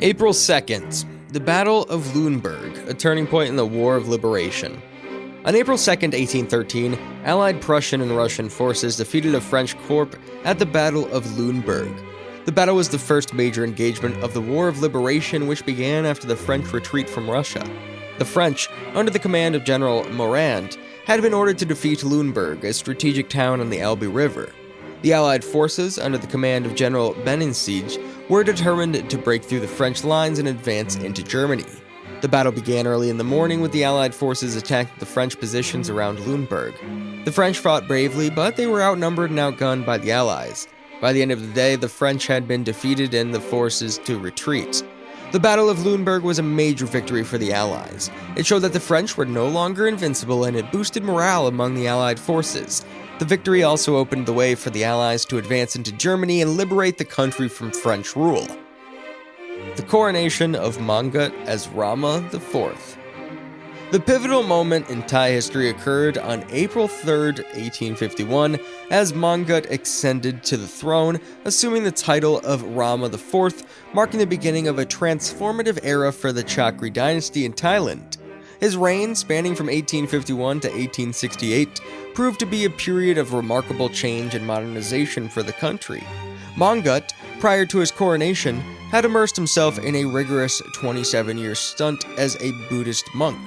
April 2nd, the Battle of Lüneburg, a turning point in the War of Liberation. On April 2nd, 1813, Allied Prussian and Russian forces defeated a French corps at the Battle of Lüneburg. The battle was the first major engagement of the War of Liberation, which began after the French retreat from Russia. The French, under the command of General Morand, had been ordered to defeat Lüneburg, a strategic town on the Elbe River. The Allied forces, under the command of General Bennigsen, were determined to break through the French lines and advance into Germany. The battle began early in the morning with the Allied forces attacking the French positions around Lüneburg. The French fought bravely, but they were outnumbered and outgunned by the Allies. By the end of the day, the French had been defeated and the forces to retreat. The Battle of Lüneburg was a major victory for the Allies. It showed that the French were no longer invincible, and it boosted morale among the Allied forces. The victory also opened the way for the Allies to advance into Germany and liberate the country from French rule. The coronation of Mongut as Rama IV. The pivotal moment in Thai history occurred on April 3, 1851, as Mongut ascended to the throne, assuming the title of Rama IV, marking the beginning of a transformative era for the Chakri dynasty in Thailand. His reign, spanning from 1851 to 1868, proved to be a period of remarkable change and modernization for the country. Mongut, prior to his coronation, had immersed himself in a rigorous 27-year stint as a Buddhist monk.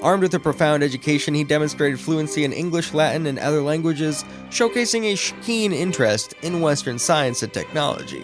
Armed with a profound education, he demonstrated fluency in English, Latin, and other languages, showcasing a keen interest in Western science and technology.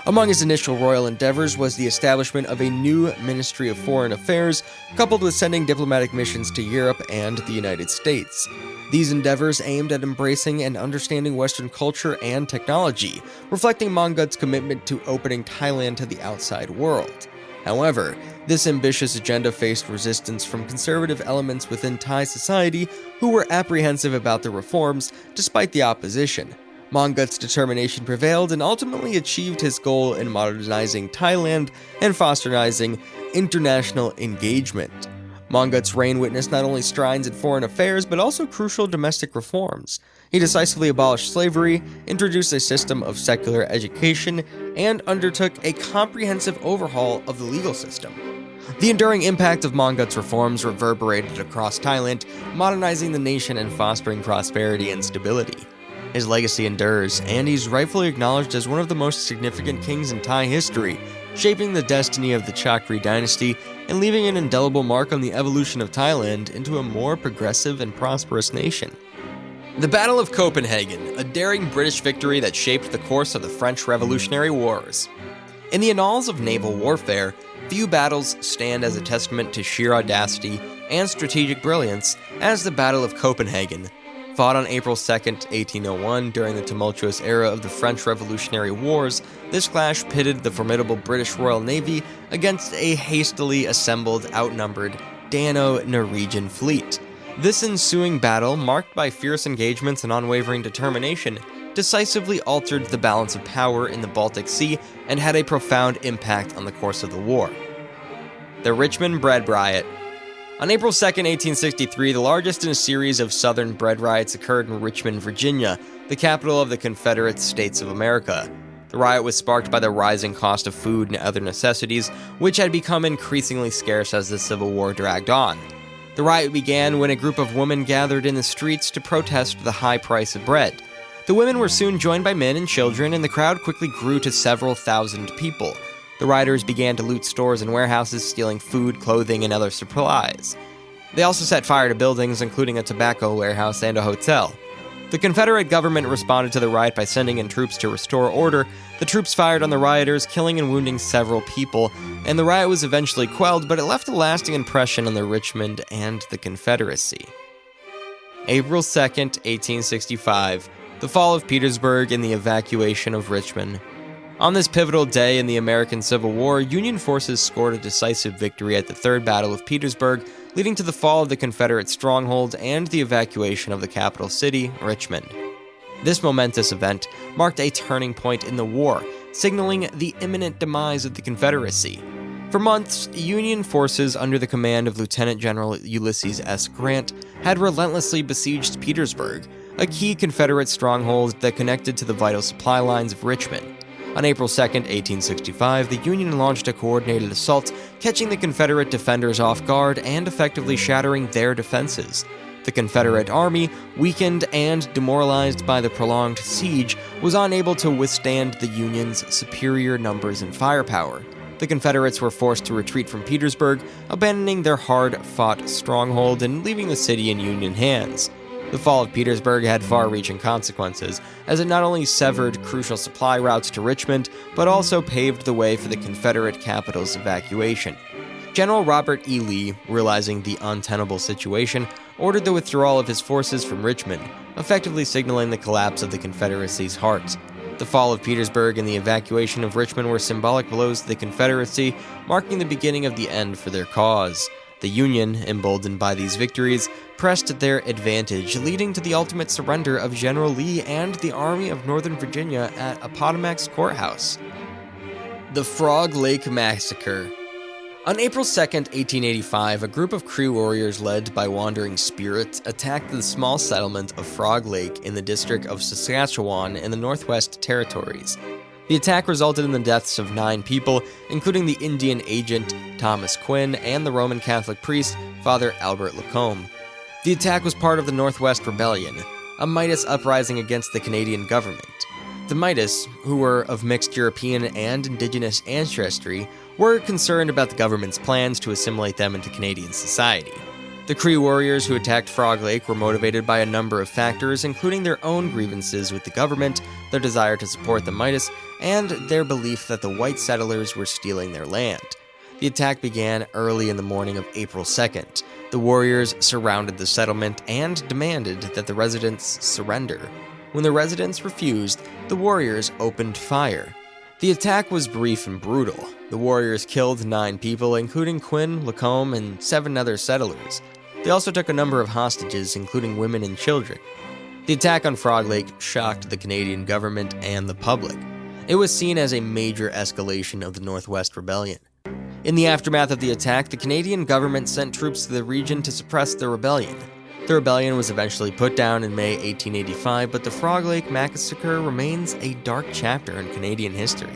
Among his initial royal endeavors was the establishment of a new Ministry of Foreign Affairs, coupled with sending diplomatic missions to Europe and the United States. These endeavors aimed at embracing and understanding Western culture and technology, reflecting Mongut's commitment to opening Thailand to the outside world. However, this ambitious agenda faced resistance from conservative elements within Thai society who were apprehensive about the reforms despite the opposition. Mongut's determination prevailed and ultimately achieved his goal in modernizing Thailand and fostering international engagement. Mongut's reign witnessed not only strides in foreign affairs, but also crucial domestic reforms. He decisively abolished slavery, introduced a system of secular education, and undertook a comprehensive overhaul of the legal system. The enduring impact of Mongut's reforms reverberated across Thailand, modernizing the nation and fostering prosperity and stability. His legacy endures, and he's rightfully acknowledged as one of the most significant kings in Thai history, shaping the destiny of the Chakri dynasty and leaving an indelible mark on the evolution of Thailand into a more progressive and prosperous nation. The Battle of Copenhagen, a daring British victory that shaped the course of the French Revolutionary Wars. In the annals of naval warfare, few battles stand as a testament to sheer audacity and strategic brilliance as the Battle of Copenhagen. Fought on April 2, 1801, during the tumultuous era of the French Revolutionary Wars, this clash pitted the formidable British Royal Navy against a hastily assembled, outnumbered Dano-Norwegian fleet. This ensuing battle, marked by fierce engagements and unwavering determination, decisively altered the balance of power in the Baltic Sea and had a profound impact on the course of the war. The Richmond Bread Riot. On April 2, 1863, the largest in a series of Southern bread riots occurred in Richmond, Virginia, the capital of the Confederate States of America. The riot was sparked by the rising cost of food and other necessities, which had become increasingly scarce as the Civil War dragged on. The riot began when a group of women gathered in the streets to protest the high price of bread. The women were soon joined by men and children, and the crowd quickly grew to several thousand people. The rioters began to loot stores and warehouses, stealing food, clothing, and other supplies. They also set fire to buildings, including a tobacco warehouse and a hotel. The Confederate government responded to the riot by sending in troops to restore order. The troops fired on the rioters, killing and wounding several people, and the riot was eventually quelled, but it left a lasting impression on the Richmond and the Confederacy. April 2, 1865, the fall of Petersburg and the evacuation of Richmond. On this pivotal day in the American Civil War, Union forces scored a decisive victory at the Third Battle of Petersburg, leading to the fall of the Confederate stronghold and the evacuation of the capital city, Richmond. This momentous event marked a turning point in the war, signaling the imminent demise of the Confederacy. For months, Union forces under the command of Lieutenant General Ulysses S. Grant had relentlessly besieged Petersburg, a key Confederate stronghold that connected to the vital supply lines of Richmond. On April 2, 1865, the Union launched a coordinated assault, catching the Confederate defenders off guard and effectively shattering their defenses. The Confederate army, weakened and demoralized by the prolonged siege, was unable to withstand the Union's superior numbers and firepower. The Confederates were forced to retreat from Petersburg, abandoning their hard-fought stronghold and leaving the city in Union hands. The fall of Petersburg had far-reaching consequences, as it not only severed crucial supply routes to Richmond, but also paved the way for the Confederate capital's evacuation. General Robert E. Lee, realizing the untenable situation, ordered the withdrawal of his forces from Richmond, effectively signaling the collapse of the Confederacy's heart. The fall of Petersburg and the evacuation of Richmond were symbolic blows to the Confederacy, marking the beginning of the end for their cause. The Union, emboldened by these victories, pressed their advantage, leading to the ultimate surrender of General Lee and the Army of Northern Virginia at Appomattox Courthouse. The Frog Lake Massacre. On April 2, 1885, a group of Cree warriors led by wandering spirits attacked the small settlement of Frog Lake in the district of Saskatchewan in the Northwest Territories. The attack resulted in the deaths of 9 people, including the Indian agent Thomas Quinn and the Roman Catholic priest Father Albert Lacombe. The attack was part of the Northwest Rebellion, a Midas uprising against the Canadian government. The Midas, who were of mixed European and Indigenous ancestry, were concerned about the government's plans to assimilate them into Canadian society. The Cree warriors who attacked Frog Lake were motivated by a number of factors, including their own grievances with the government, their desire to support the Midas, and their belief that the white settlers were stealing their land. The attack began early in the morning of April 2nd. The warriors surrounded the settlement and demanded that the residents surrender. When the residents refused, the warriors opened fire. The attack was brief and brutal. The warriors killed 9 people, including Quinn, Lacombe, and 7 other settlers. They also took a number of hostages, including women and children. The attack on Frog Lake shocked the Canadian government and the public. It was seen as a major escalation of the Northwest Rebellion. In the aftermath of the attack, the Canadian government sent troops to the region to suppress the rebellion. The rebellion was eventually put down in May 1885, but the Frog Lake Massacre remains a dark chapter in Canadian history.